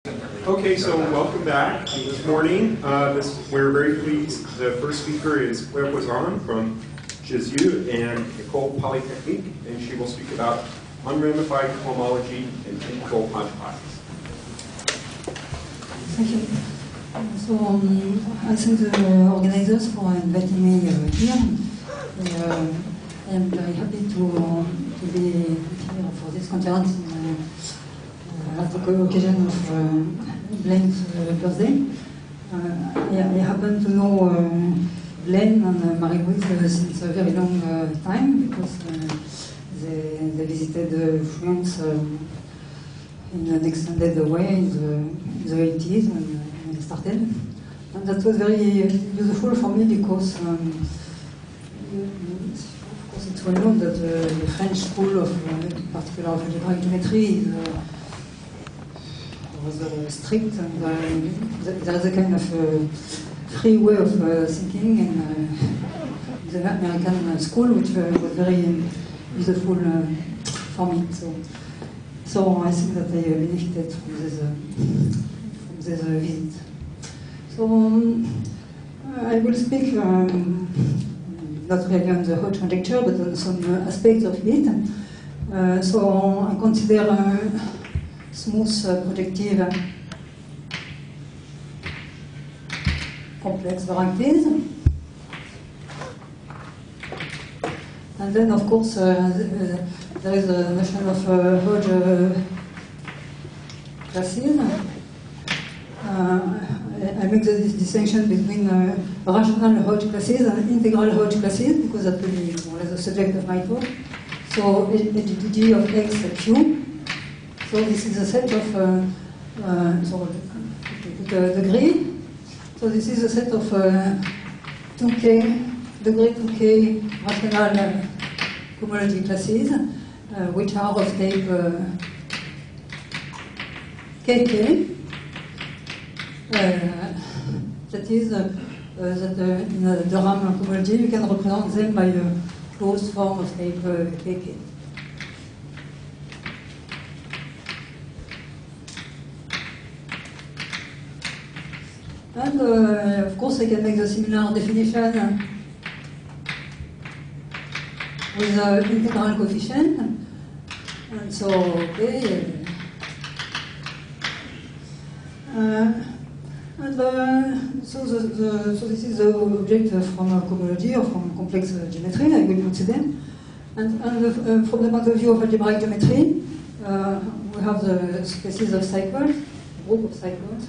Okay, so welcome back this morning. We're very pleased. The first speaker is Claire Poisson from JSU and Ecole Polytechnique, and she will speak about unramified cohomology and integral hodgepodges. Thank you. So I thank the organizers for inviting me here. I am very happy to be here for this conference at the occasion of Blaine's birthday. I happen to know Blaine and Marie-Louise since a very long time because they visited France in an extended way in the 80s when they started. And that was very useful for me because of course it's well known that the French school of in particular of algebraic geometry was strict, and there is a kind of free way of thinking in the American school, which was very useful for me. So I think that I benefited from this visit. So I will speak not really on the Hodge conjecture, but on some aspects of it. So I consider smooth projective complex varieties. And then, of course, there is a notion of Hodge classes. I make this distinction between rational Hodge classes and integral Hodge classes because that will be more or less the subject of my talk. So, HDG of X Q. So this is a set of degree. So this is a set of 2K, degree 2K rational cohomology classes, which are of type KK. That is that in the Durham cohomology, you can represent them by a closed form of type KK. And of course, I can make the similar definition with the integral coefficient. And so, okay. So this is the object from cohomology or from complex geometry, I will consider. And from the point of view of algebraic geometry, we have the spaces of cycles, group of cycles.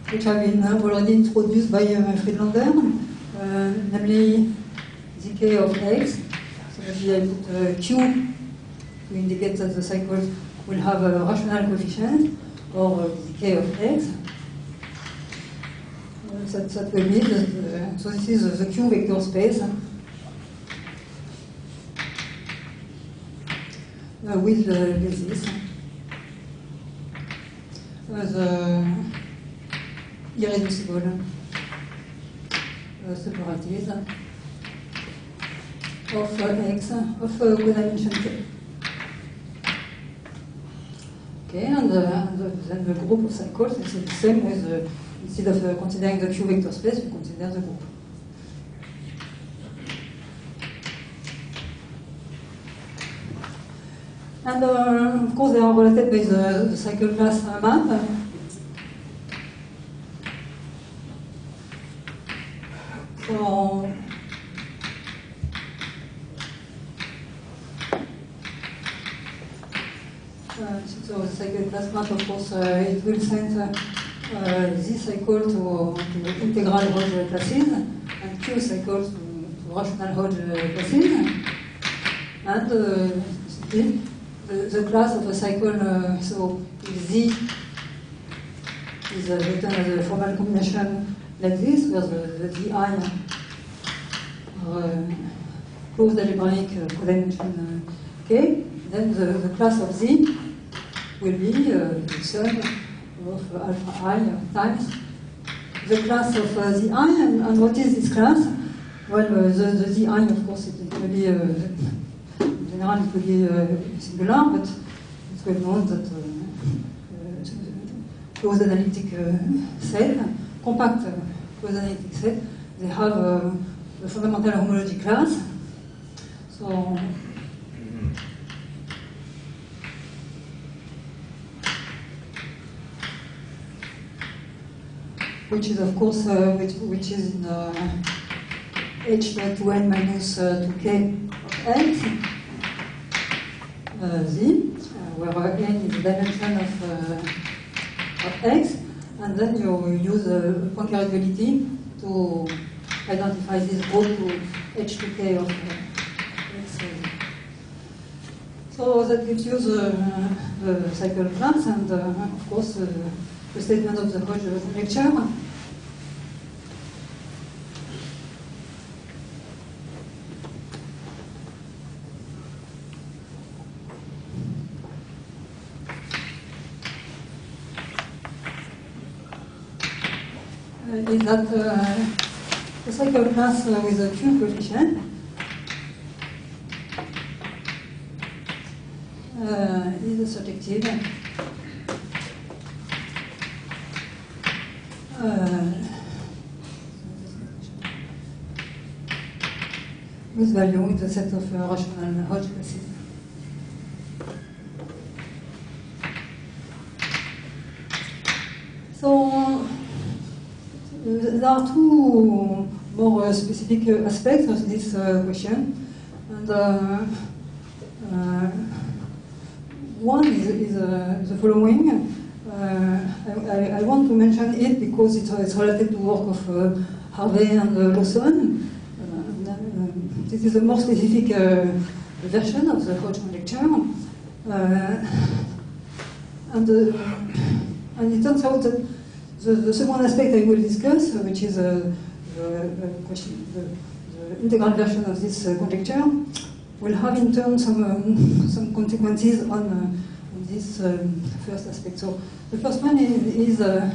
Which have been already introduced by Friedlander, namely decay of X. So maybe I put Q to indicate that the cycles will have a rational coefficient or decay of X. That will be so this is the Q vector space with the basis. The irreducible separatives of X of codimension K. Okay, and then the group of cycles is the same with instead of considering the Q vector space, we consider the group. And of course, they are related by the cycle class map. So the cycle class map, of course, it will send this cycle to integral Hodge classes and Q cycles to rational Hodge classes. And the class of a cycle, so if Z is written as a formal combination like this, where the Zi are closed algebraic codimension K, then the class of Z will be the sum of alpha I times the class of the I. And what is this class? Well, the I, of course, it will be general it will be singular, but it's well known that closed analytic set, compact closed analytic set, they have a fundamental homology class. So which is of course which is in h.2n minus 2k of x z, where n is the dimension of x, and then you use Poincare duality to identify this group to h2k of x. So that gives you the cycle class, and of course the statement of the Hodge conjecture. Is that the cycle class with a Q coefficient is surjective. With value in the set of rational Hodge classes. So there are two more specific aspects of this question, and one is the following. I want to mention it because it's related to work of Harvey and Lawson. This is a more specific version of the Hodge conjecture, and it turns out that the second aspect I will discuss, which is the integral version of this conjecture, will have in turn some consequences on this first aspect. So the first one is the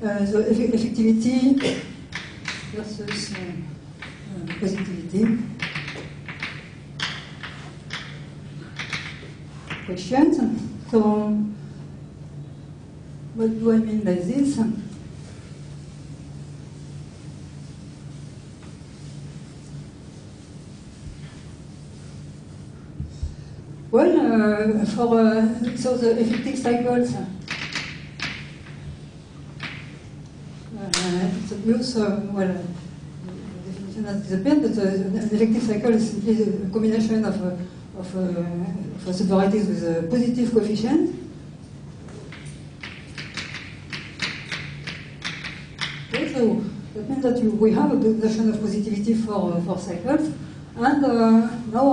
effectivity versus positivity questions. So what do I mean by this? Well, so the effective cycles, it's obvious, well, the definition has disappeared, but an effective cycle is simply a combination of subvarieties with a positive coefficient. Okay, so that means that we have a notion of positivity for cycles, and now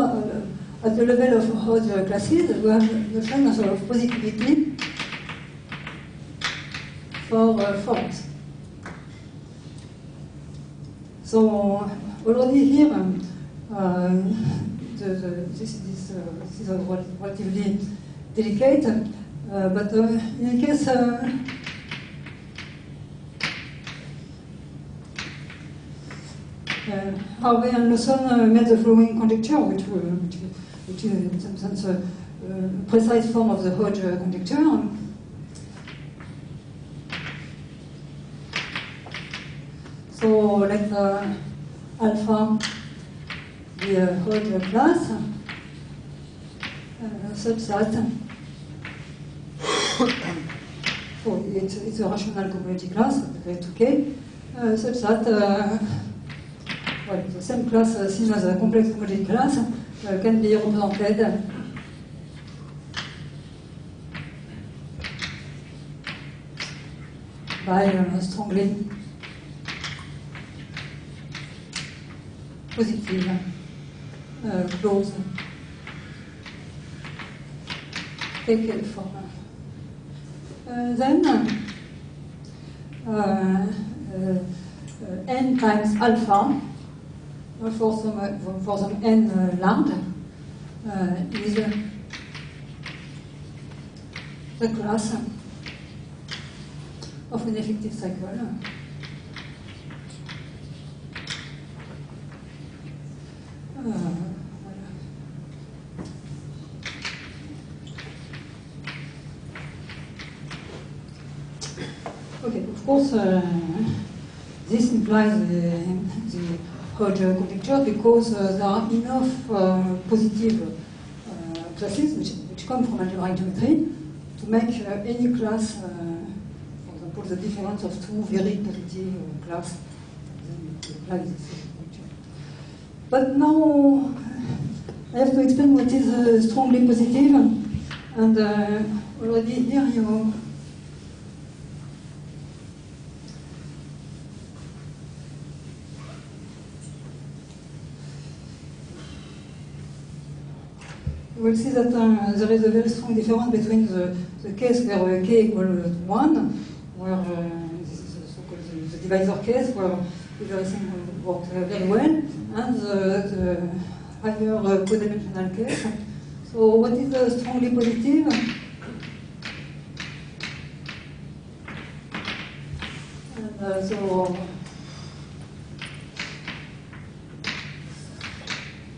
at the level of Hodge classes, we have a notion of positivity for forms. So already here, this is relatively delicate, but in any case, Harvey and Lawson made the following conjecture, which is in some sense a precise form of the Hodge conjecture. So let alpha be a Hodge class such that so it's a rational cohomology class, okay, such that well, the same class seen as a complex homology class can be represented by a strongly positive closed take form. Then n times alpha for some n large is the class of an effective cycle Okay, of course, this implies the Hodge conjecture because there are enough positive classes which come from algebraic geometry to make any class, for example, the difference of two very positive class. Like this. But now I have to explain what is strongly positive, and already here you will see that there is a very strong difference between the case where k equals 1, where this is the so-called the divisor case, where everything works very well, and the higher codimensional case. So what is strongly positive? And so,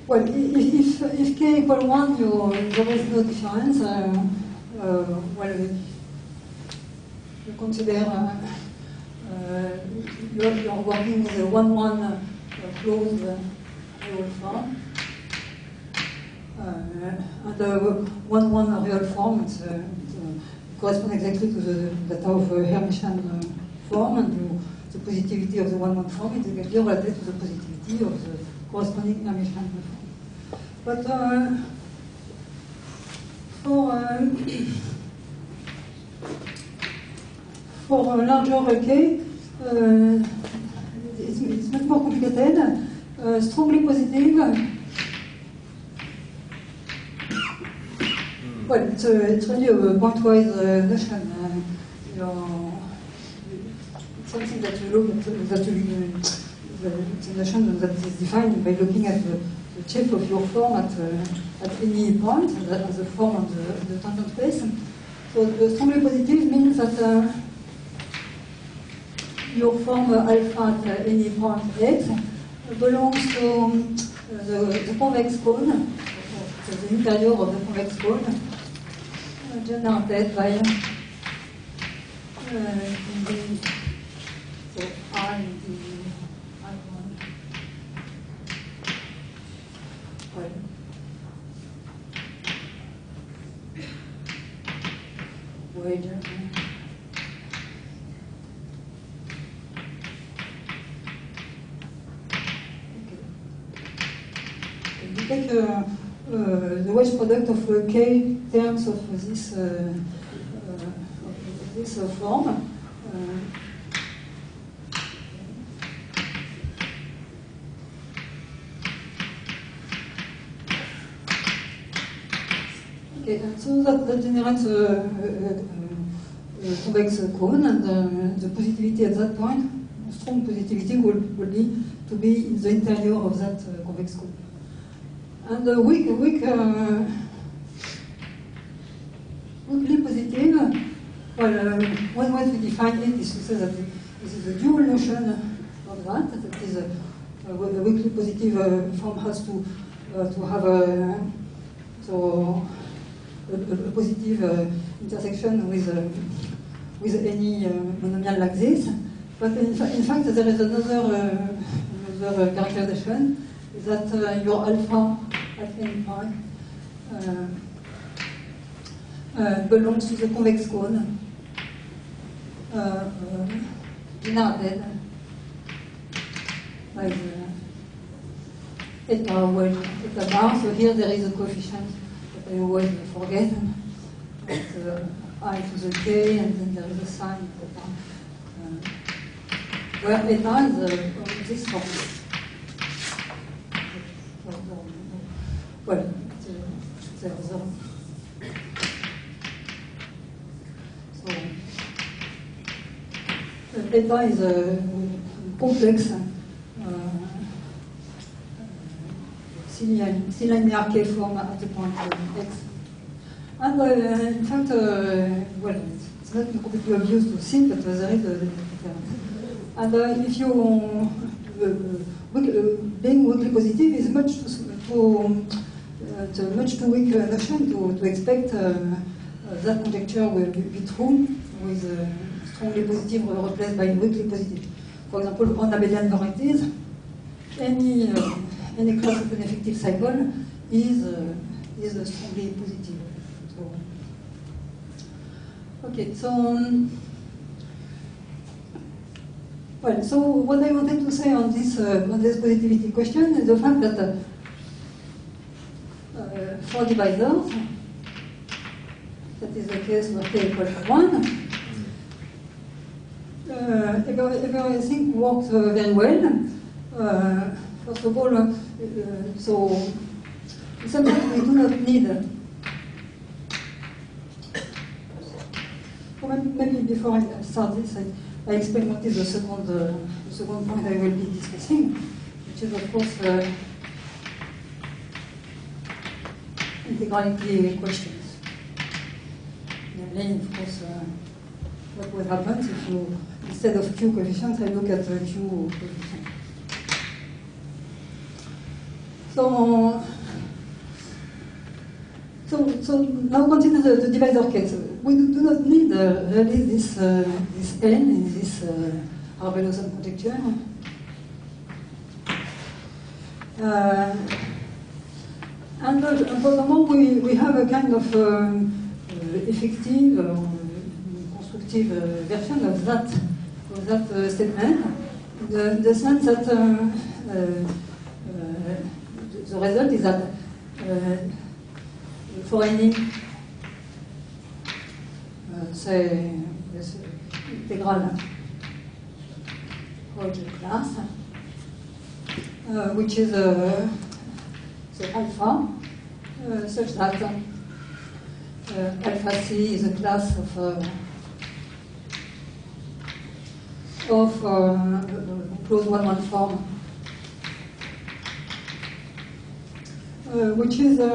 well, if k equals 1, there is no difference. Well, you consider you're working with a 1-1 closed real form. And the 1-1 real form corresponds exactly to the data of Hermitian form, and the positivity of the 1-1 form is exactly related to the positivity of the corresponding Hermitian form. But for a larger k, it's much more complicated. Strongly positive. Well, it's really a pointwise notion. It's something that you look at, it's a notion that is defined by looking at the shape of your form at any point, at the form of the tangent space. So the strongly positive means that your form alpha at any point x belongs to the convex cone, so the interior of the convex cone, generated by dv, so I dv I1. Well, Voyager. You take the wedge product of k terms of this form. Okay, and so that generates a convex cone, and the positivity at that point, strong positivity, will be to be in the interior of that convex cone. And weakly positive, well, one way to define it is to say that this is a dual notion of that. That is, a weakly positive form has to have a positive intersection with any monomial like this. But in fact, there is another characterization, is that your alpha at any point belongs to the convex cone generated by the eta bar. So here there is a coefficient that I always forget, at I to the k, and then there is a sign where eta is this form. Well, so eta is a complex C-linear K form at the point x. And in fact, well, it's not completely obvious to see, but there is a difference. And if you being weakly positive is much too weak notion to expect that conjecture will be true with strongly positive replaced by weakly positive. For example, on abelian varieties, any class of an effective cycle is strongly positive. Okay, so well, so what I wanted to say on this positivity question is the fact that for divisors, that is the case where k equals 1, everything works very well. First of all, so sometimes we do not need. Maybe before I start this, I explain what is the second point I will be discussing, which is of course integrality questions. Namely, of course, what would happen if you, instead of Q coefficients, I look at Q coefficients. So now consider the divisor case. We do not need really this n in this Arrhenius conjecture. And furthermore, we have a kind of effective, constructive version of that statement, in the sense that the result is that for any say this integral Hodge class, which is say alpha, such that alpha C is a class of closed one-one form, which is the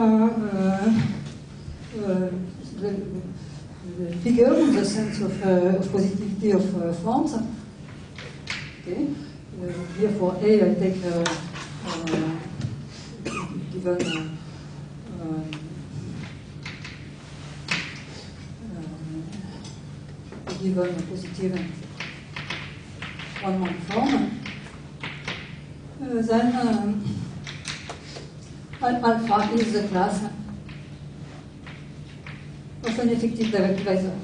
figure in the sense of positivity of forms. Okay. Here for A, I take given a positive one-one form. Then alpha is the class of an effective direct divisor.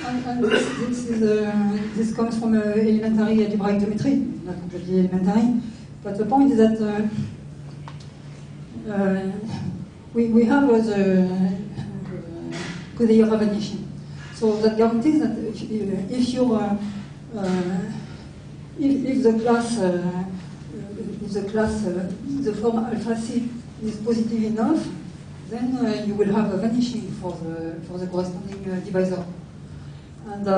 And this comes from elementary algebraic geometry, not completely elementary. But the point is that we have the Kudeyev vanishing. So that guarantees that if the class the form alpha C is positive enough, then you will have a vanishing for the corresponding divisor. And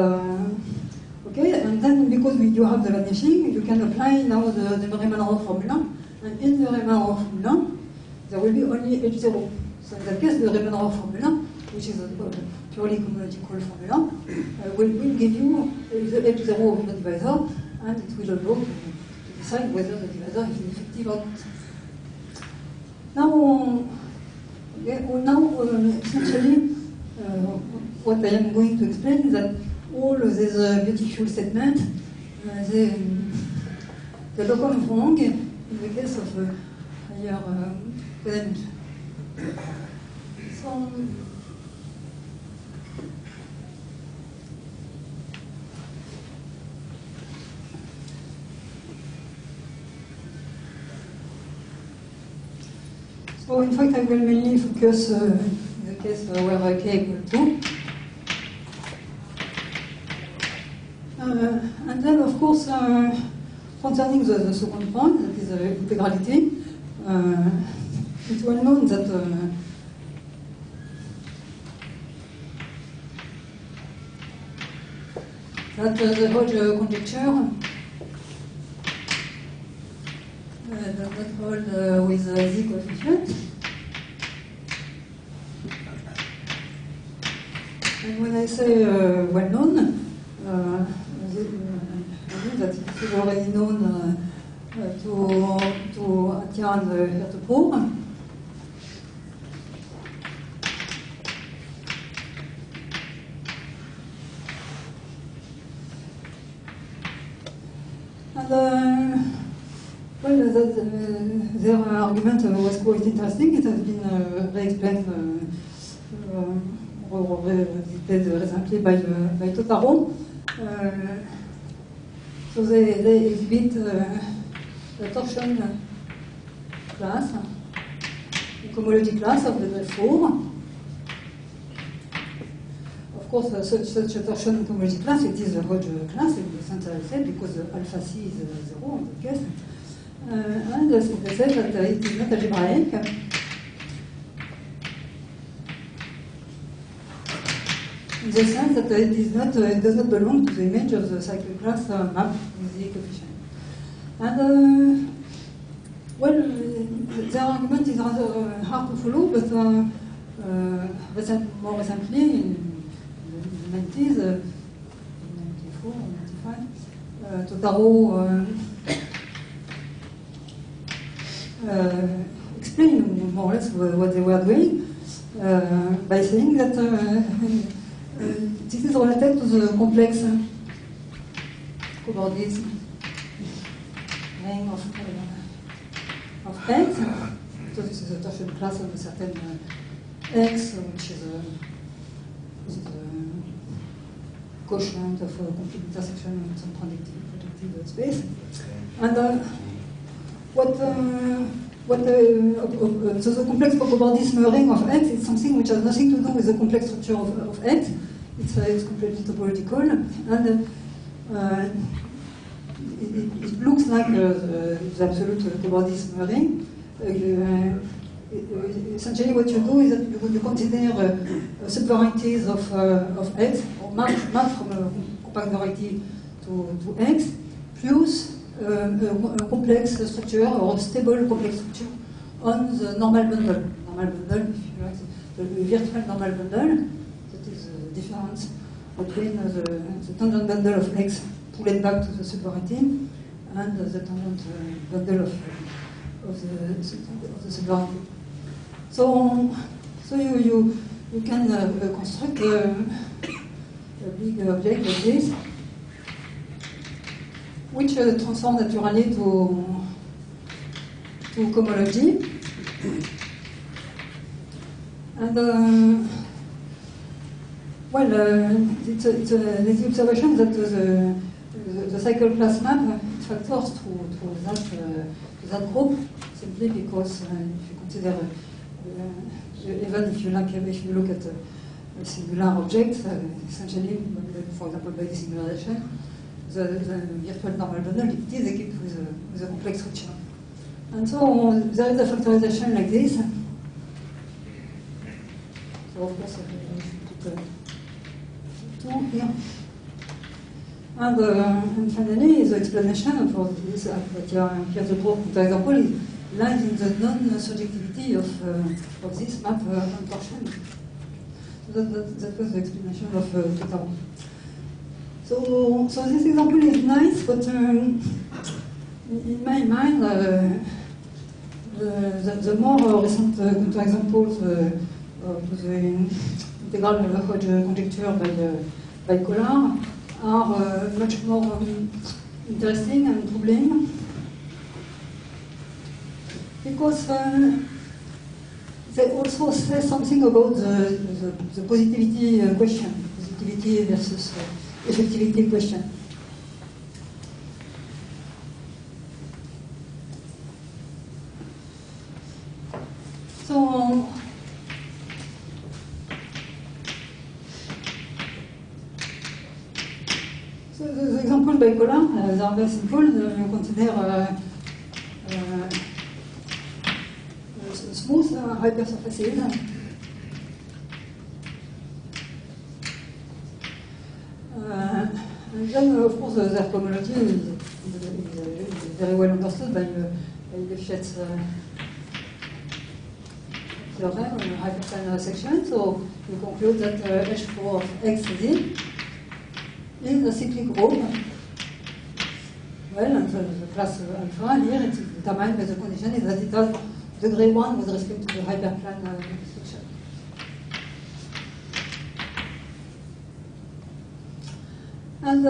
okay, and then because you have the vanishing, you can apply now the Riemann-Roch formula, and in the Riemann-Roch formula, there will be only H0. So in that case, the Riemann-Roch formula, which is a purely homological formula, will give you the H0 of the divisor, and it will allow to decide whether the divisor is effective or not. Now, essentially, what I am going to explain is that all of these beautiful statements, they don't come wrong in the case of higher potential. So in fact, I will mainly focus in the case where k equals 2. And then, of course, concerning the second point, that is integrality, it's well known that the Hodge conjecture does not hold with z coefficient. And when I say well known, I mean that it is already known to Attia and Heertepoor. their argument was quite interesting. It has been re-explained or re-explained recently by Totaro. So they exhibit the torsion class, the cohomology class of level 4. Of course, such a torsion cohomology class, it is a Hodge class in the sense I said, because alpha c is 0 in the case. And they say that it is not algebraic. In the sense that it does not belong to the image of the cycle class map with the coefficient. And well, the argument is rather hard to follow, but more recently, in the 90s, 94 or 95, Totaro explained more or less what they were doing by saying that this is related to the complex cobordism ring of X. So this is a torsion class of a certain X, which is the quotient of a complete intersection in some projective space. And so the complex cobordism ring of X is something which has nothing to do with the complex structure of X. It's completely topological, and it looks like the absolute cobordism ring. Essentially, what you do is that you consider subvarieties of X, or map from a compact variety to X, plus a complex structure or a stable complex structure on the normal bundle. Normal bundle, if you like, the virtual normal bundle. That is the difference between the tangent bundle of X pulled back to the subvariety and the tangent bundle of the subvariety. So you can construct a big object like this, which transform naturally to cohomology. And it's the observation that the cycle class map factors to that group, simply because if you consider, even if you look at a singular object, essentially, for example, by desingularization, the virtual normal bundle, it is equipped with a complex structure. And so there is a factorization like this. So of course, I should put 2 here. And finally, the explanation for this, here the proof, for example, lies in the non-surjectivity of this map torsion. So that was the explanation of Totaro. So this example is nice, but in my mind, the more recent counterexamples to the integral Hodge conjecture by Collard are much more interesting and troubling, because they also say something about the positivity question, positivity versus effectivity question. So the example by Collard, they are very simple. You consider smooth hypersurfaces. And then, of course, their cohomology is very well understood by Lefschetz theorem, hyperplane section. So you conclude that H4 of XZ is a cyclic group. Well, and the class alpha here, it is determined by the condition is that it has degree 1 with respect to the hyperplane section. And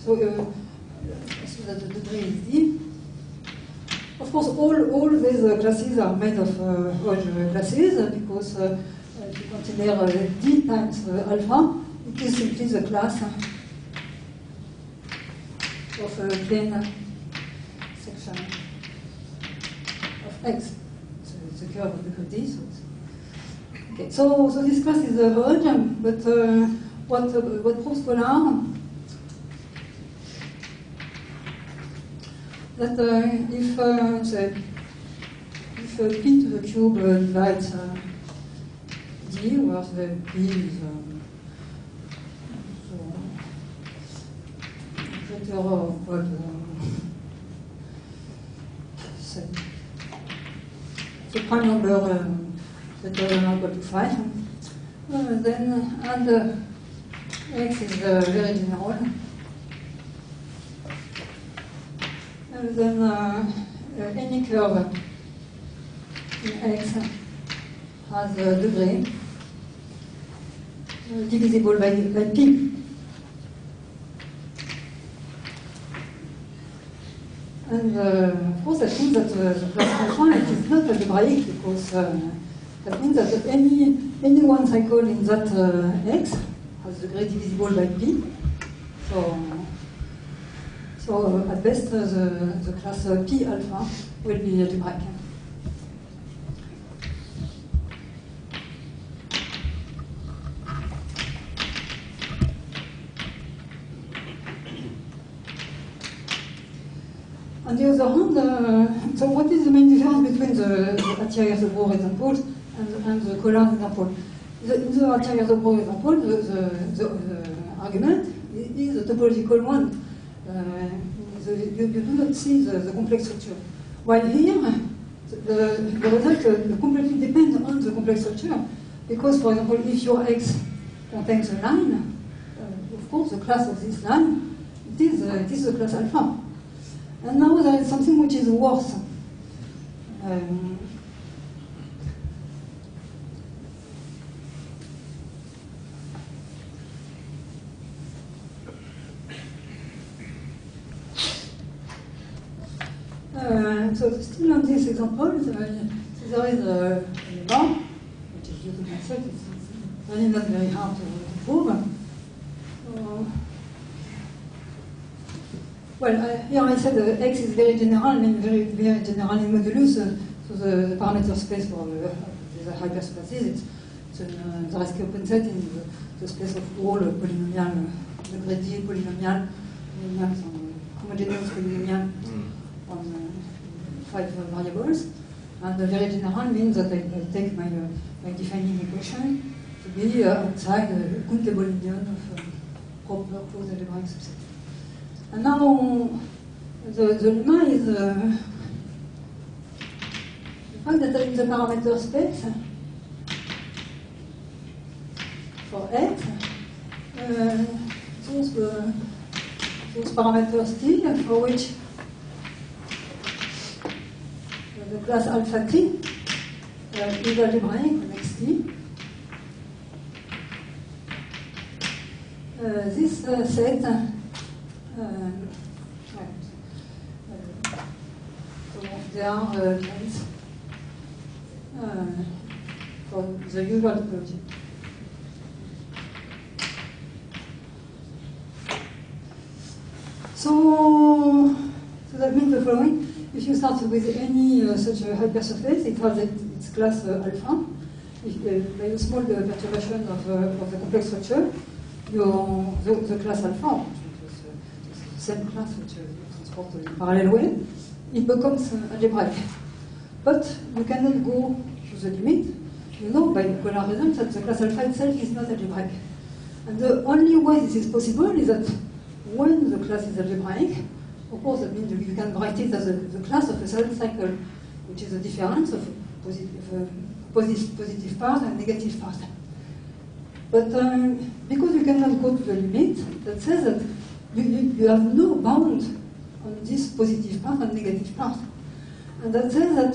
so that the degree is D. of course, all these classes are made of Hodge classes because if you consider D times alpha, it is simply the class of a plane section of X. So it's a curve of the D. Okay, so this class is Hodge, but what proves polar? That if p to the cube divides d, where the p is factor of what say the prime number that are not equal to 5, then and x is very general. And then any curve in X has a degree divisible by P. And of course that means that the class alpha is not algebraic because that means that any one cycle in that X has degree divisible by P. So at best, the class P alpha will be algebraic. On the other hand, so what is the main difference between the Atiyah-Zobour example and the Collatz example? In the Atiyah-Zobour example, the argument is a topological one. You do not see the complex structure. While here, the result completely depends on the complex structure. Because, for example, if your X contains a line, of course, the class of this line, it is the class alpha. And now there is something which is worse. So still on this example, there is a bar, which is due to myself. It's really not very hard to prove. Well, here I said X is very general, and very, very general in modulus. So the parameter space for the hyperspaces, it's an Zariski open set in the space of all polynomial, the greedy polynomial, homogeneous polynomial on 5 variables. And the very general means that I take my defining equation to be outside a countable union of proper closed algebraic subset. And now the lemma is the fact that in the parameter space for X, those parameters T for which the class alpha T is algebraic on XT. This set so there are lines for the usual topology. So that means the following. If you start with any such a hypersurface, it has its class alpha. By a small perturbation of the complex structure, the class alpha, the same class which you transport in parallel way, it becomes algebraic. But you cannot go to the limit. You know by Collatz result that the class alpha itself is not algebraic. And the only way this is possible is that when the class is algebraic, of course, that means you can write it as the class of a certain cycle, which is the difference of positive part and negative part. But because you cannot go to the limit, that says that you have no bound on this positive part and negative part. And that says that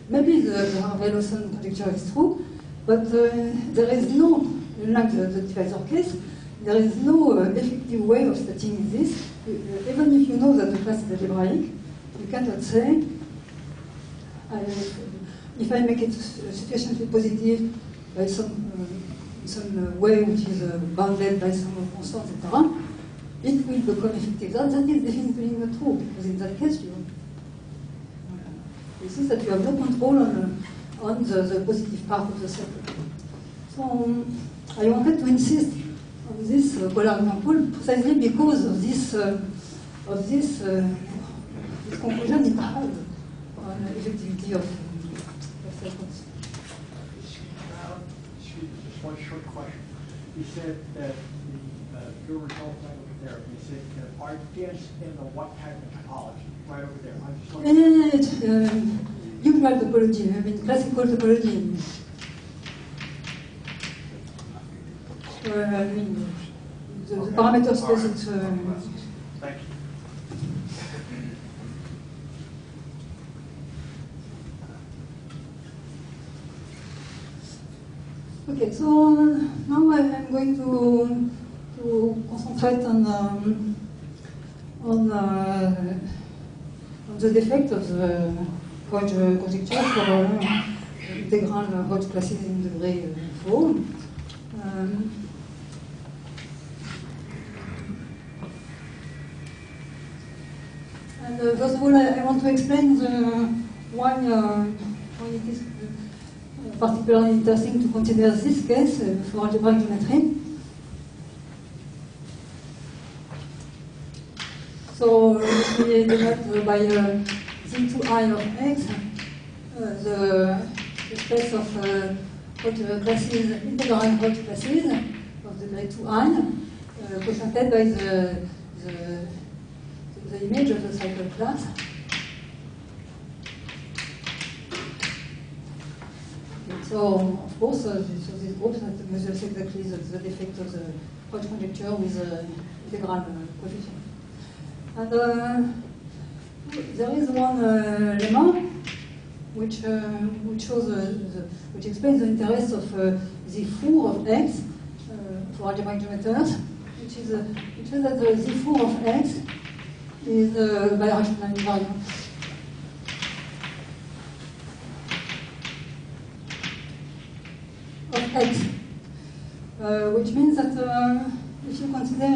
maybe the Harvey-Lawson conjecture is true, but there is no, like the divisor case, there is no effective way of stating this. Even if you know that the class is algebraic, you cannot say, if I make it sufficiently positive by some way which is bounded by some constant, etc., it will become effective. That is definitely not true, because in that case, you see that you have no control on the positive part of the circle. So I wanted to insist on this polar example precisely because of this conclusion it had on the effectivity of circles. Just one short question. You said that your results right over there, you said are dense in the what type of topology? Right over there. I'm just looking. Usual topology, I mean classical topology. I mean, the parameter space is. Thank you. Okay, so now I'm going to concentrate on the defect of the Hodge conjecture for integral Hodge classes in degree 4. And first of all, I want to explain why it is particularly interesting to consider this case for algebraic geometry. So we denote by Z2I of X the space of Hodge classes, integral Hodge classes of the degree 2I, represented by the image of the cycle class. So, of course, these groups that measures exactly the defect of the Hodge conjecture with the integral coefficient. And there is one lemma which shows which explains the interest of Z4 of X for algebraic geometers, which shows that the Z4 of X is birational invariant. Of X, which means that if you consider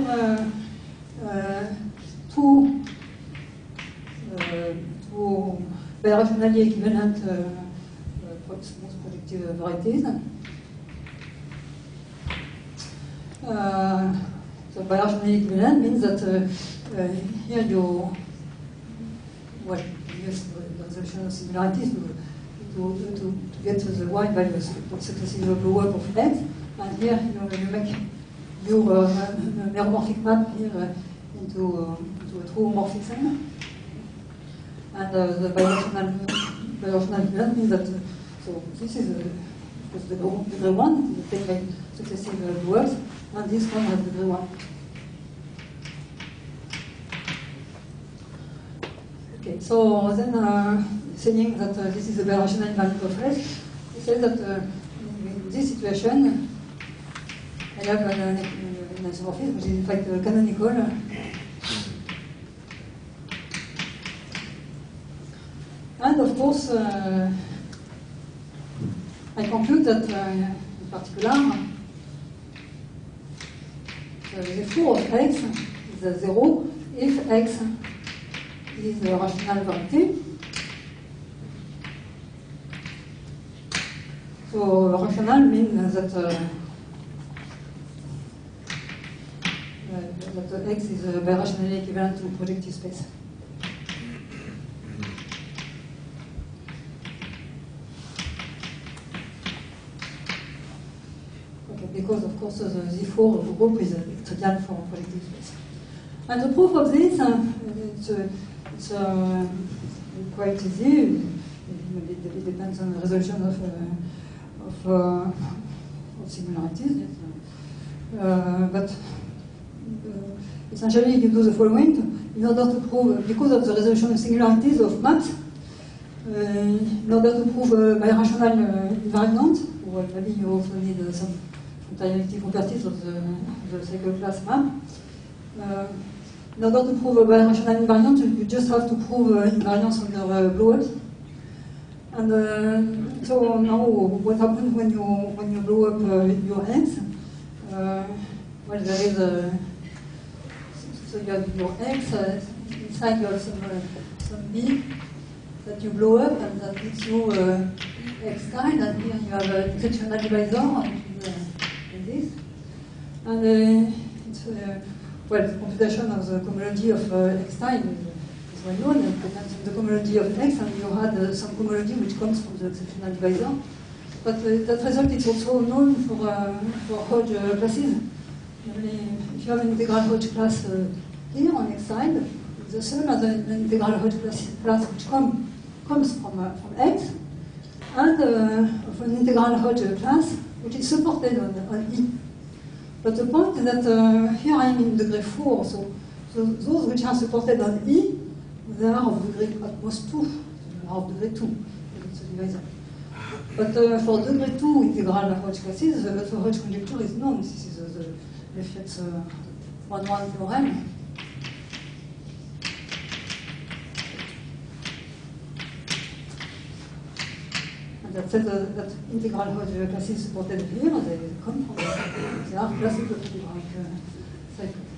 two birationally equivalent most projective varieties, so birationally equivalent means that here you use the resolution of similarities to get to the y values of successive overlap of X, and here you make your meromorphic map here into a true morphism, and the birational equivalent means that so this is the degree 1, the thing by successive words, and this one has degree 1. Okay, so then saying that this is a birational invariant of S, we say that in this situation, I have an isomorphism which is in fact canonical. And of course, I conclude that in particular, the 4 of X is 0 if X is a rational variety. So rational means that that X is birationally equivalent to projective space. Okay, because of course the Z4 group is trivial for projective space. And the proof of this, it's quite easy. It depends on the resolution of singularities. But essentially, you do the following in order to prove, because of the resolution of singularities of maps, in order to prove birational invariant, well, maybe you also need some triviality properties of the cycle class map. in order to prove a birational invariant, you just have to prove invariance under blow-ups. And so now, what happens when you blow up your X? Well, there is a so you have your X inside you have some B that you blow up, and that gives you X kind, and here you have an sectional divisor, which is like this. And it's well, the computation of the cohomology of X time is well known. It depends on the cohomology of X, and you had some cohomology which comes from the exceptional divisor. But that result is also known for Hodge classes. If you have an integral Hodge class here on X side, it's the same as an integral Hodge class which comes from X, and of an integral Hodge class which is supported on E. But the point is that here I am in degree 4, so those which are supported on E, they are of degree at most 2, they are of degree 2. It's a divisor. But for degree 2 integral Hodge classes, the Hodge conjecture is known. This is the Lefebvre's 1-1 theorem. And that says that integral Hodge classes supported here, they come from they are classical algebraic cycles.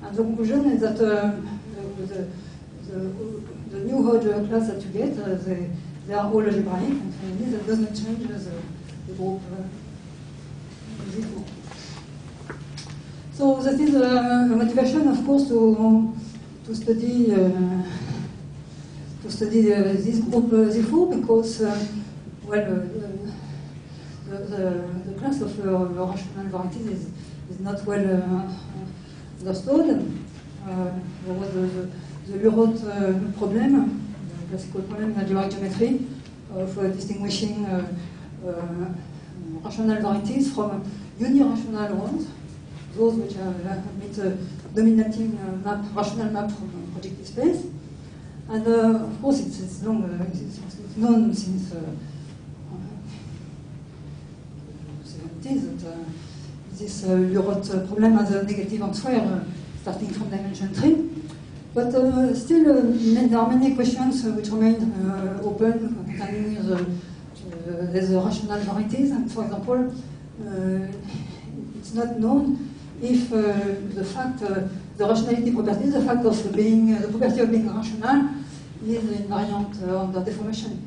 And the conclusion is that the new Hodge class that you get, they are all algebraic, and finally that doesn't change the group. This group. So that is a motivation, of course, to study this group Z4, because well, the class of rational varieties is not well understood. There was the Lurot problem, the classical problem in algebraic geometry, of distinguishing rational varieties from unirational ones, those which admit a dominating rational map from projective space. And of course, it's known since 70s that this Lurot problem has a negative answer starting from dimension 3. But still, there are many questions which remain open concerning the rational varieties. And for example, it's not known if the rationality property, the fact of being, the property of being rational, is invariant under deformation.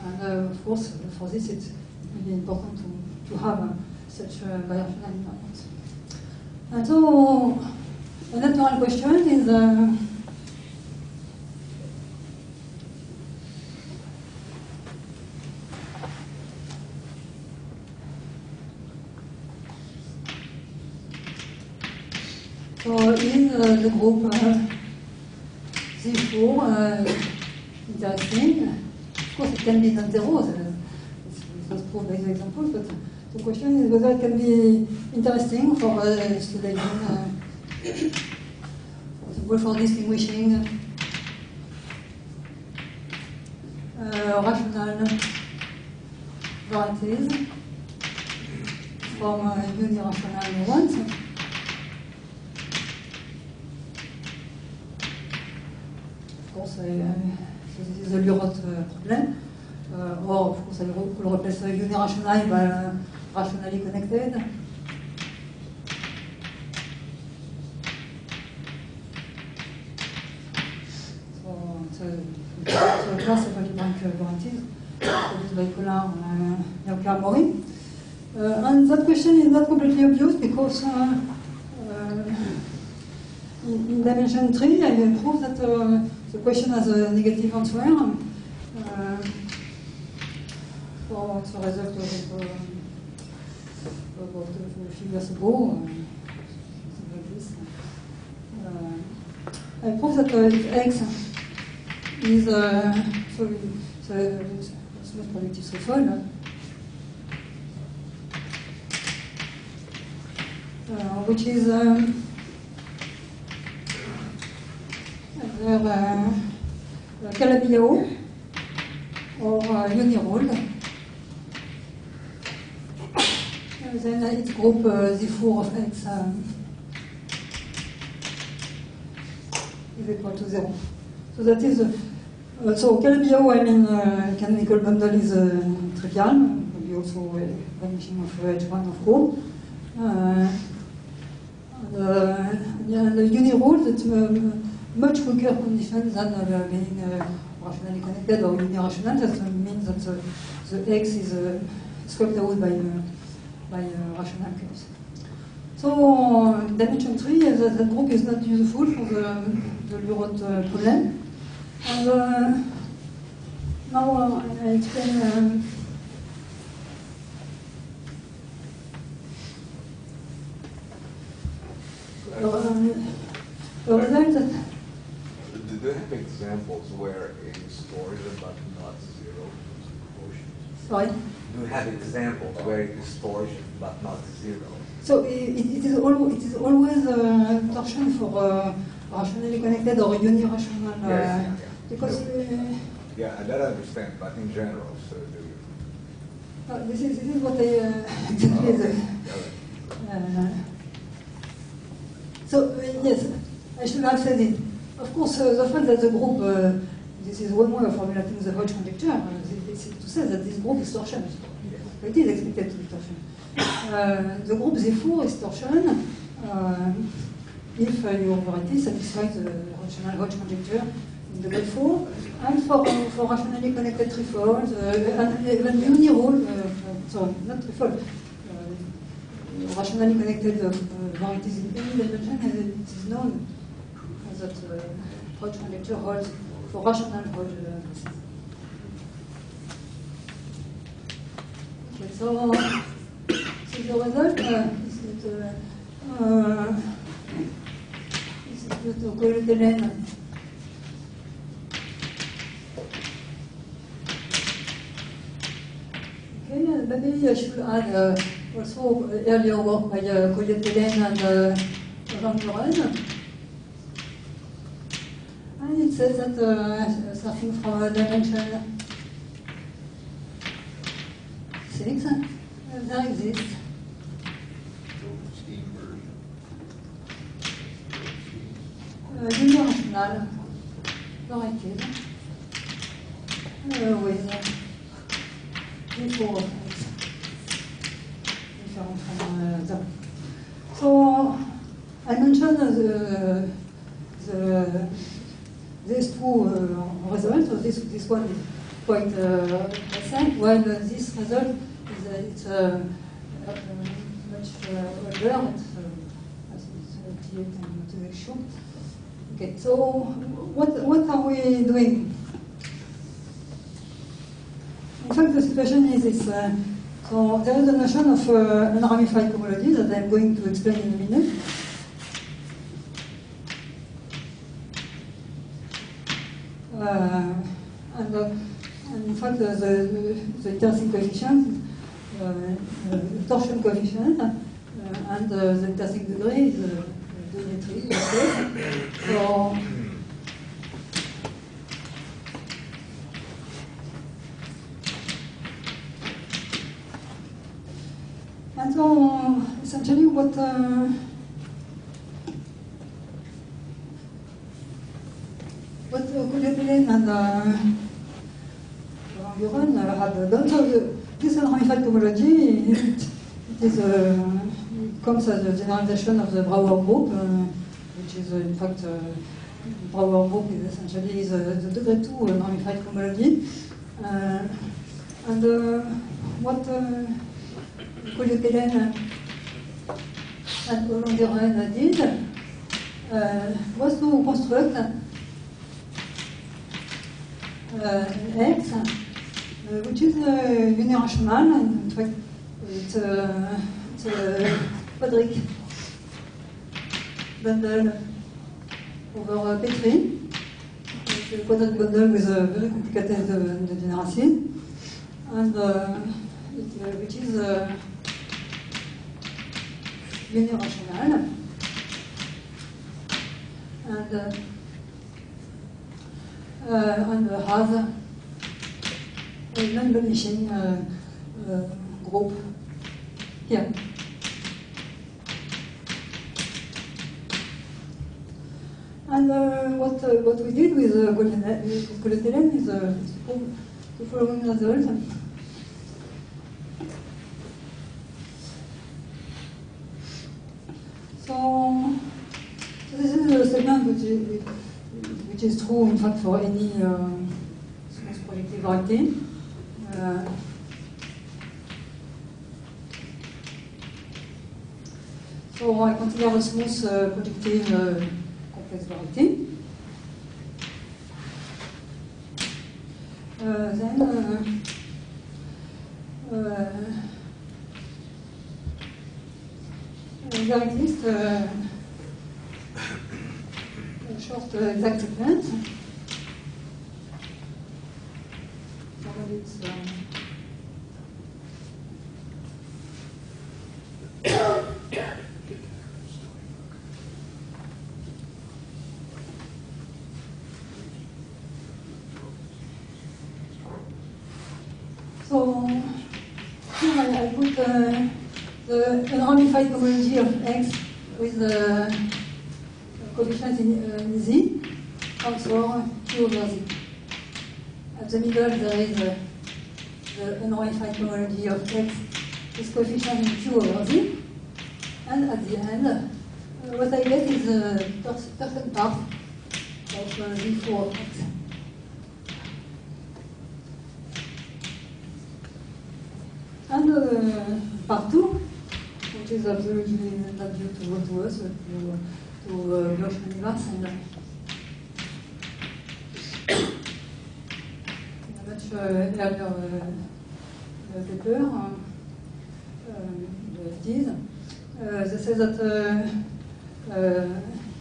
And of course, for this, it's really important to have such birational invariants. And so, the natural question is so is the group Z4 interesting? Of course, it can be non-zero. It was proved by the example, but the question is whether it can be interesting for studying, for distinguishing rational varieties from unirational ones. Of course, this is a Lurot problem. Or, of course, I could replace unirational by rationally connected. So it's a class of algebraic varieties produced by Collard-Mori. And that question is not completely obvious because in dimension 3, I prove that the question has a negative answer. For the result of a few years ago, something like this. I prove that if X is so smooth projective threshold, which is Calabi-Yau or Unirold. Then its group Z4 of X is equal to 0. So that is, so KLBO, I mean, canonical bundle is trivial, could be also vanishing of H1 of O. And the uni rule, it's much weaker condition than being rationally connected or unirational. That means that the X is swept out by rational curves. So dimension 3, that group is not useful for the Lurot problem. And now I explain. The result. Do they have examples where it is torsion but not zero quotient? Sorry. Do you have examples where it is torsion but not zero? So it is always torsion for rationally connected or unirational. Yes, Because. Yeah, that I understand, but in general, so do you? This is what I exactly. So yes, I should have said it. Of course, the fact that the group, this is one way of formulating the Hodge conjecture, is to say that this group is torsion. It is expected to be torsion. The group Z4 is torsion if your variety satisfies the rational Hodge conjecture in the grade 4, and for rationally connected threefolds, and even unirole, sorry, not threefold, rationally connected varieties in any dimension, and it is known that Hodge conjecture holds for rational Hodge masses. Okay, so the result is that the Collet-Hélène maybe I should add also earlier work by Collet-Hélène and Van Buren. And it says that starting from a dimension 6, there exists unirational varieties with D4 of X different from them. So I mentioned these two results. So this one is quite recent, while this result is it's much older. It's 38 and to make sure. Okay, so what are we doing? In fact, the situation is this. So there is a notion of an ramified cohomology that I'm going to explain in a minute. And in fact, the intersync coefficient, torsion coefficient, and the intersync degree is Donizetri. So and so essentially what Collet-Hélène and Van Buren have done. So this ramified cohomology, it is comes as a generalization of the Brouwer group, which is in fact Brouwer group is essentially the degree 2 ramified cohomology, and what Collet-Hélène and Van Buren did was to construct X, which is unirational. In fact, it's a quadric bundle over Petri. It's a quadric bundle with a very complicated degeneracy, and which is unirational. And has a non-vanishing group here. And what we did with Colonel is the following result. So this is a statement which is true, in fact, for any smooth projective variety. So I consider a smooth projective complex variety. Then there exists a short exact sequence. Normally it's so here I put the unramified homology of X with the coefficient in Z transform Q over Z. At the middle there is the unramified homology of X with coefficient in Q over Z. And at the end, what I get is the percent part of Z4 of X. And part 2, which is absolutely not due to us, but to Gaussian inverse and in a much earlier paper, it is. They say that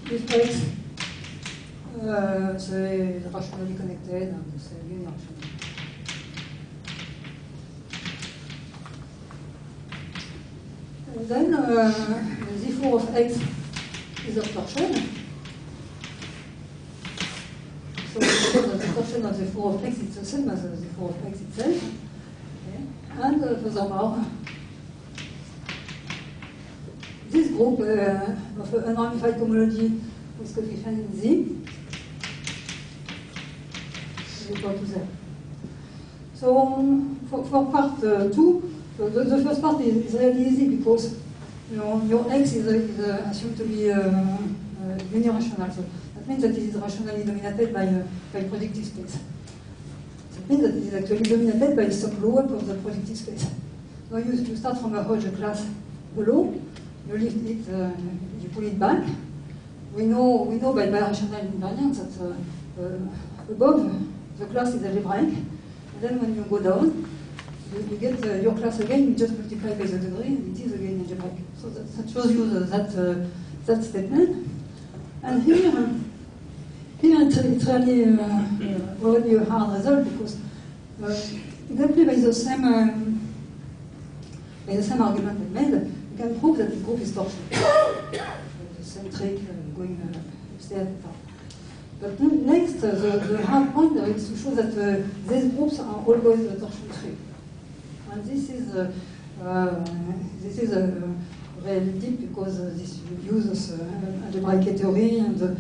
if X is rationally connected and say unirational. Then Z4 of X is a torsion. So the torsion of Z4 of X is the same as Z4 of X itself. Okay. And furthermore, this group of unramified homology with coefficient in Z is equal to Z. So for part 2, so the first part is really easy because your X is assumed to be unirational. So that means that it is rationally dominated by projective space. That means that it is actually dominated by some blow-up of the projective space. So you start from a Hodge class below, you lift it, you pull it back. We know by birational invariance that above the class is algebraic, and then when you go down, you get your class again, you just multiply by the degree, and it is again algebraic. So that shows you that statement. And here it's really already a hard result because exactly by the same argument I made, you can prove that the group is torsional. The same trick going upstairs and down. But next, the hard point is to show that these groups are always torsion free. And this is very deep because this uses algebraic theory and the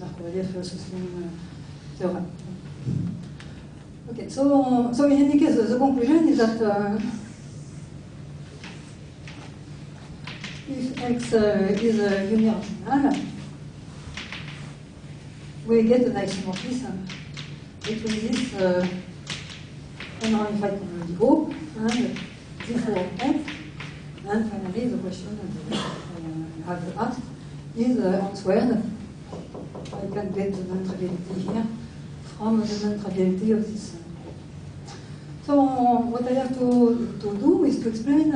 Merkuriev-Suslin theorem. Okay, so in any case, the conclusion is that if X is unirational, we get an isomorphism between this unramified homology group and Z4 X. And finally, the question that I have asked is answered. I can get the non-triviality here from the non-triviality of this. So what I have to do is to explain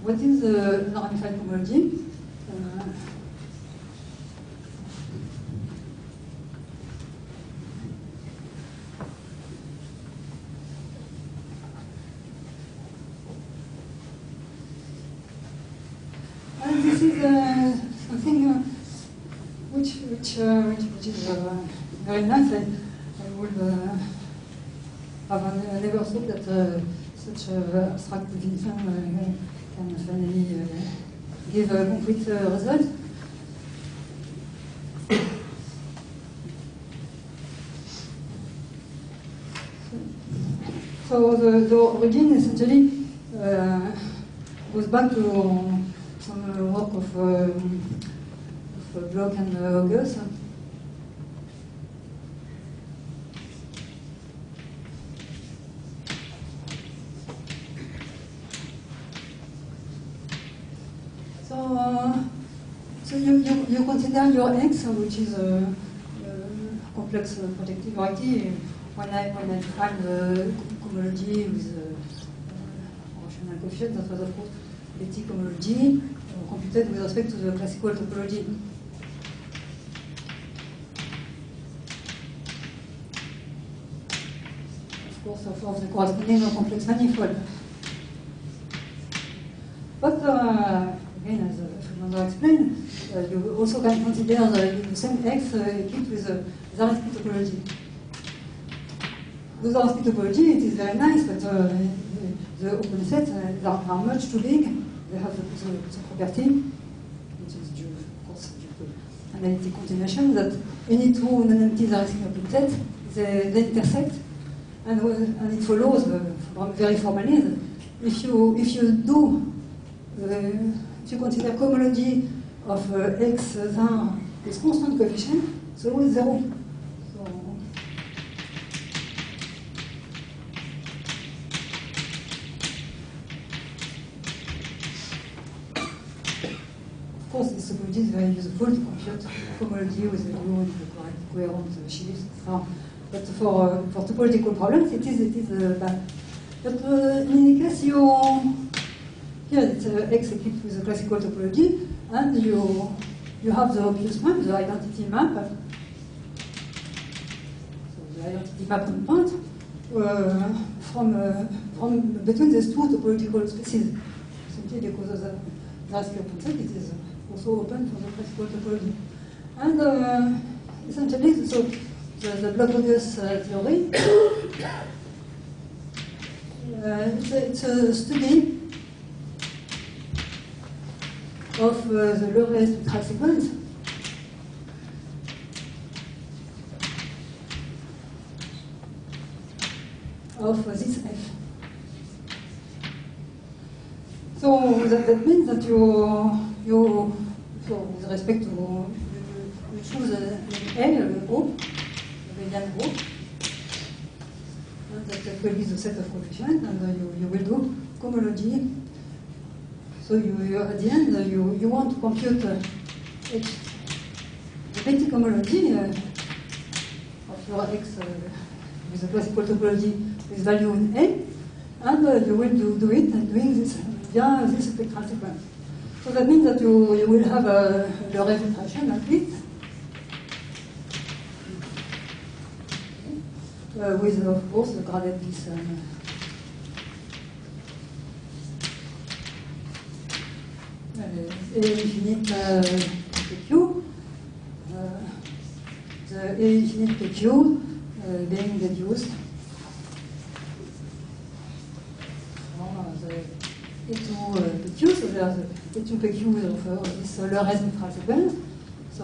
what is the unramified homology. This is something which is very nice. I would have never thought that such abstract definition can finally give a concrete result. So the origin essentially goes back to some work of Bloch and August. So you consider your X, which is a complex projective variety. When I define the cohomology with rational coefficient, that was of course the T cohomology computed with respect to the classical topology. Of course, of the corresponding complex manifold. But again, as Fernando explained, you also can consider the same X equipped with the Zariski topology. The Zariski topology, it is very nice, but the open sets are much too big. They have the property, which is due, of course, due to analytic continuation, that any two non-empty Zariski open sets, they intersect, and it follows very formally that if you consider cohomology of X with constant coefficient, it's always 0. So, of course, this topology is very useful to compute cohomology with the U and the coherent sheaves, etc. But for topological problems, it is bad. But in any case, here it's X equipped with the classical topology, and you have the obvious map, the identity map. So the identity map on point from between these two topological spaces. Simply because of the Zariski open set, it is also open for the classical topology. And essentially, so the Bloch-Rogers theory, it's a study of the low-res spectral sequence of this F. So that means that you so with respect to you choose an L group, a Abelian group, and that will be the set of coefficients, and you will do cohomology. So at the end, you want to compute the Betti cohomology of your X with the classical topology with value in A, and you will do it doing this via this spectral sequence. So that means that you will have a Lorenz interaction at least with, of course, the graded Wilson. A infinite PQ, the A infinite PQ being deduced from the A2 PQ, so there's the A2 PQ of this Lorenz spectral sequence. So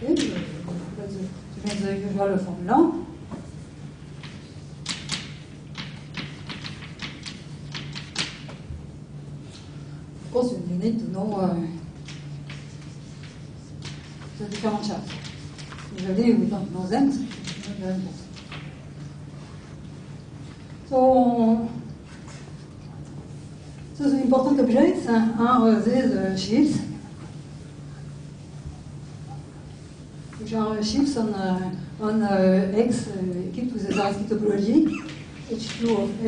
okay, to make the usual formula. Of course, you need to know the different charts. Usually, we don't know them, so it's not very important. So the important objects are these sheaves, which are sheaves on X equipped with the Zariski topology, H2 of A.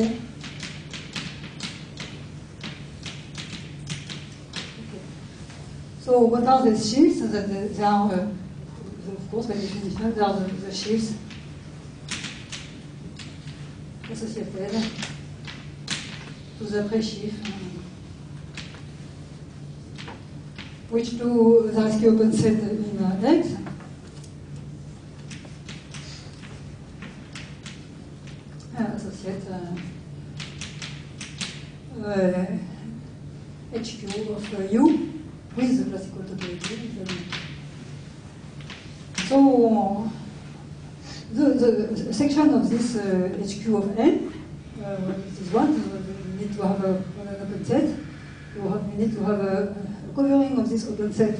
So what are the sheaves? They are, of course, by definition, they are the sheaves associated to the pre-sheaf, which do Zariski open set in X. Associate HQ of U with the classical topology. So the section of this HQ of N, this is one, we need to have an open set. We need to have a covering of this open set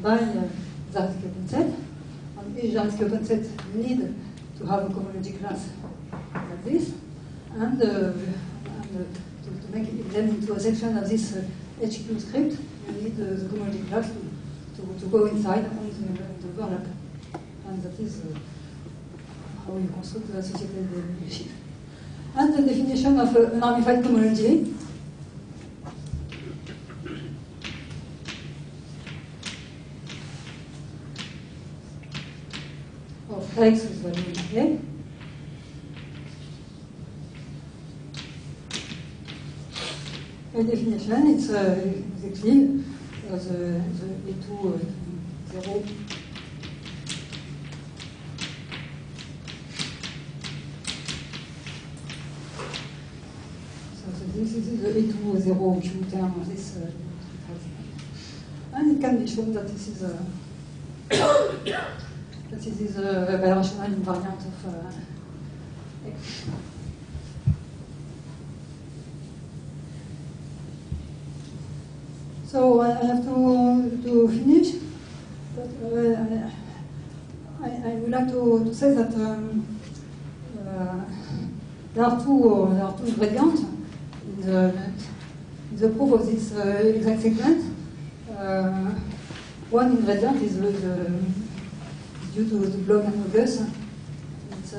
by the Zariski open set. On each Zariski open set, you need to have a cohomology class like this, and to make it then into a section of this HQ script, you need the cohomology class to go inside on the overlap. And that is how you construct the associated shift. And the definition of an ramified cohomology. Of X with value A. The definition, it's exactly the A2 0. This is the A2 0 Q term of this and it can be shown that this is a bidirectional invariant of X. So I have to finish, but I would like to say that there are two ingredients in the proof of this exact segment. One ingredient is due to the block and modulus. It's the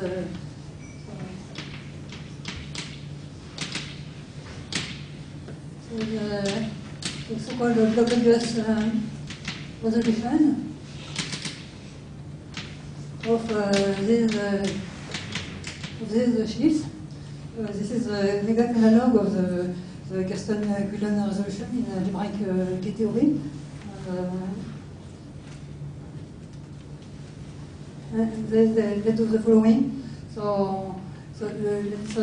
so-called block modulus resolution of these shifts. This is an exact analog of the Gersten-Cullen resolution in algebraic K-theory. And they do the following. So let's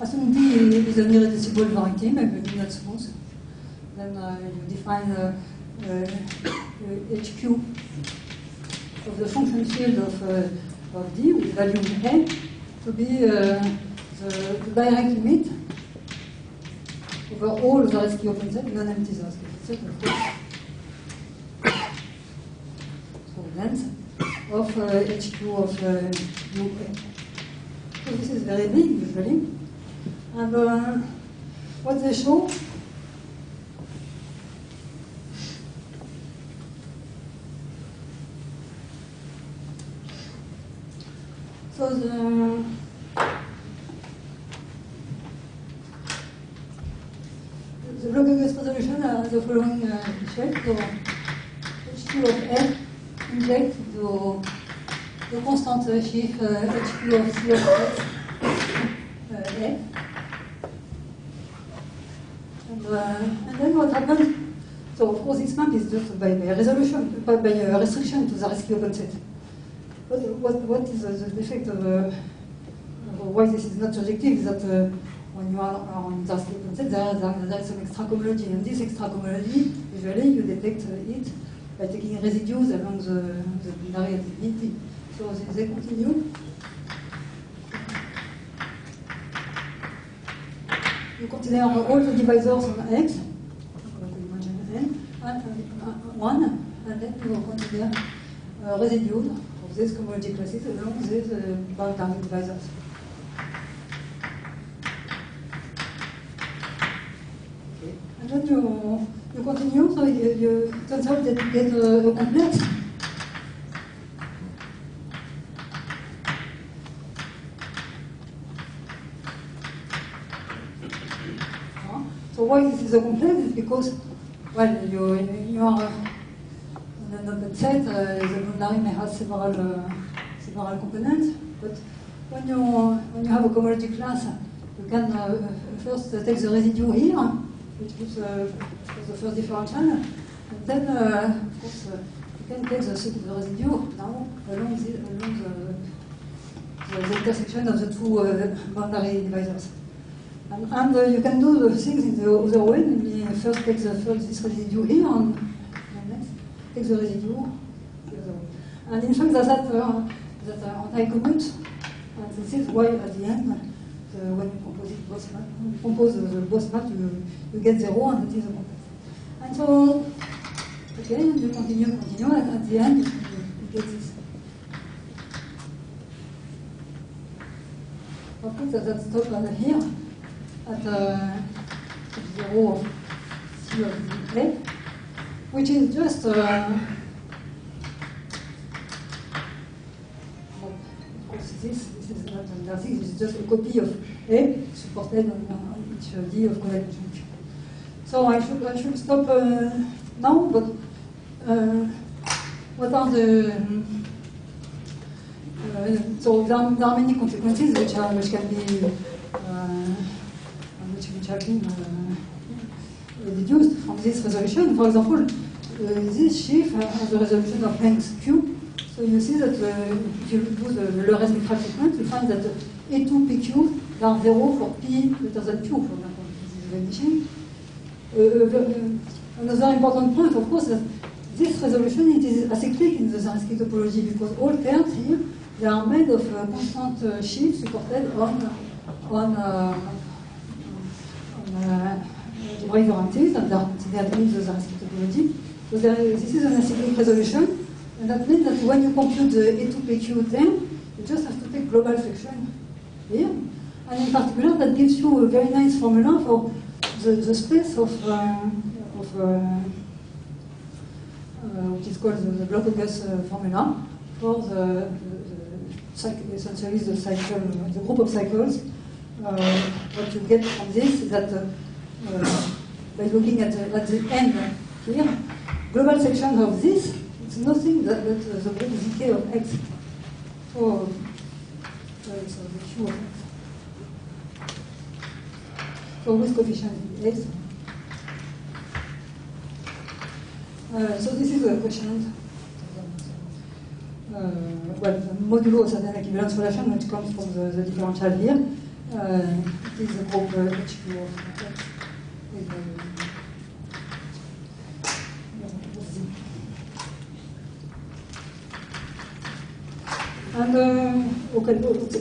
assume D is an irreducible variety, maybe not smooth. Then you define HQ of the function field of D with value A to be the direct limit over all the Zariski open set, non-empty Zariski open set, of course. So length of HQ of UA. So this is very big usually. And what they show so the block-modulus resolution has the following shape. So HQ of F inject the constant shift HQ of C of X F. And then what happens? So of course this map is just by resolution, by restriction to the Zariski open set. But what is the effect of why this is not surjective is that when you are on Zariski open set, there is some extra cohomology, and this extra cohomology, usually you detect it by taking residues along the binary additivity. So they continue. You consider all the divisors on X, imagine N, and 1, and then you consider residues of these cohomology classes along these boundary divisors. Okay. And then you continue, so it turns out that you get a complex. So why this is a complex is because, well, you are in an open set, the boundary may have several components, but when you have a cohomology class, you can first take the residue here, which gives the first differential, and then, of course, you can take the residue now along the intersection of the two boundary divisors. And you can do the things in the other way, namely first take this residue here, and next take the residue the other way. And in fact, that anti-commute, and this is why at the end, when you compose the boss map, you get 0, and it is a complex. And so, okay, you continue, and at the end, you get this. Of course, that's top here, at 0 of C of A, which is just this is not an this is just a copy of A supported on each D of covalent junction. So I should stop now, but what are the so there are many consequences which can be which have been deduced from this resolution. For example, this sheaf has a resolution of length Q. So you see that if you do the Lorenz-Micral treatment, you find that A2, PQ are 0 for P greater than Q, for example. This is vanishing. Another important point, of course, that this resolution it is acyclic in the Zariski topology because all terms here they are made of constant sheaves supported on algebraic guarantees, and they are considered in the Zariski topology. So this is an acyclic resolution. And that means that when you compute the A2PQ term, you just have to take global flexion here. And in particular, that gives you a very nice formula for the space of which is called the Bloch-Huggins formula for essentially the cycle, the group of cycles. What you get from this is that by looking at the end here, global section of this. It's nothing but the group ZK of X. So the Q of X. So with coefficient X. So this is a question. Well, the modulo certain equivalence relation which comes from the differential here. It is a group HQ of X with and okay,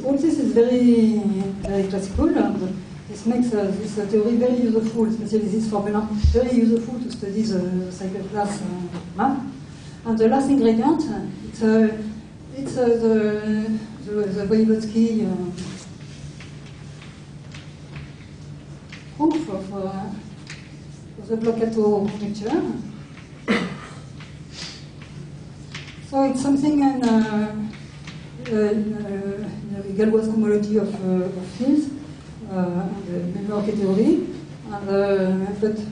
all this is very, very classical, and this makes this theory very useful, especially this formula, very useful to study the cycle class map. And the last ingredient, it's the Voevodsky proof of the Bloch-Kato conjecture. So it's something in Galois homology of fields and the Milwaukee theory, and but it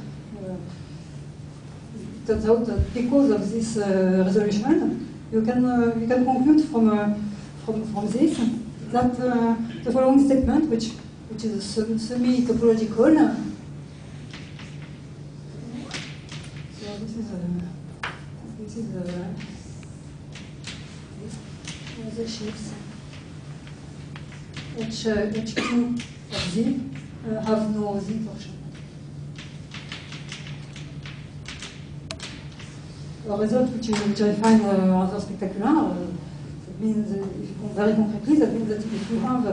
turns out that because of this resolution, you can conclude from this that the following statement, which is semi-topological. So this is the sheaves HQ of Z have no Z torsion. A result which I find rather spectacular. It means, very concretely, that means that if you have a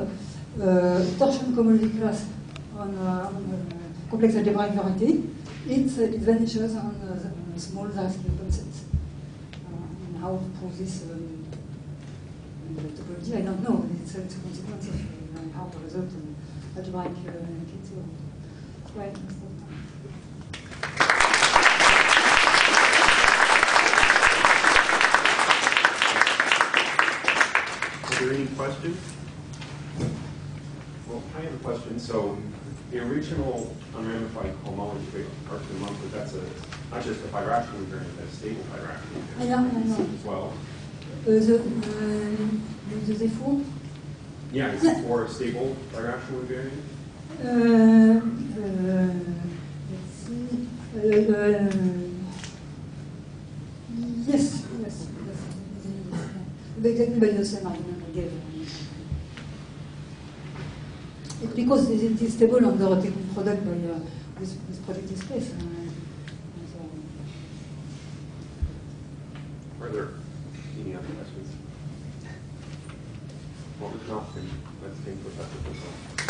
torsion cohomology class on complex algebraic variety, it vanishes on the small Zariski open sets. And how to prove this in the topology, I don't know. It's a consequence of how the result in algebraic kits. Right. Are there any questions? Well, I have a question. So the original unramified cohomology part of the month, but that's not just a birational invariant, that's a stable birational invariant as well. The Z4? Yeah, is it for a stable birational invariant? Let's see. Yes. Exactly by the same argument I gave. It's because it is stable under a technical product by with projective space. Are there any other questions? questions? What would not be? Let's think Professor Foucault.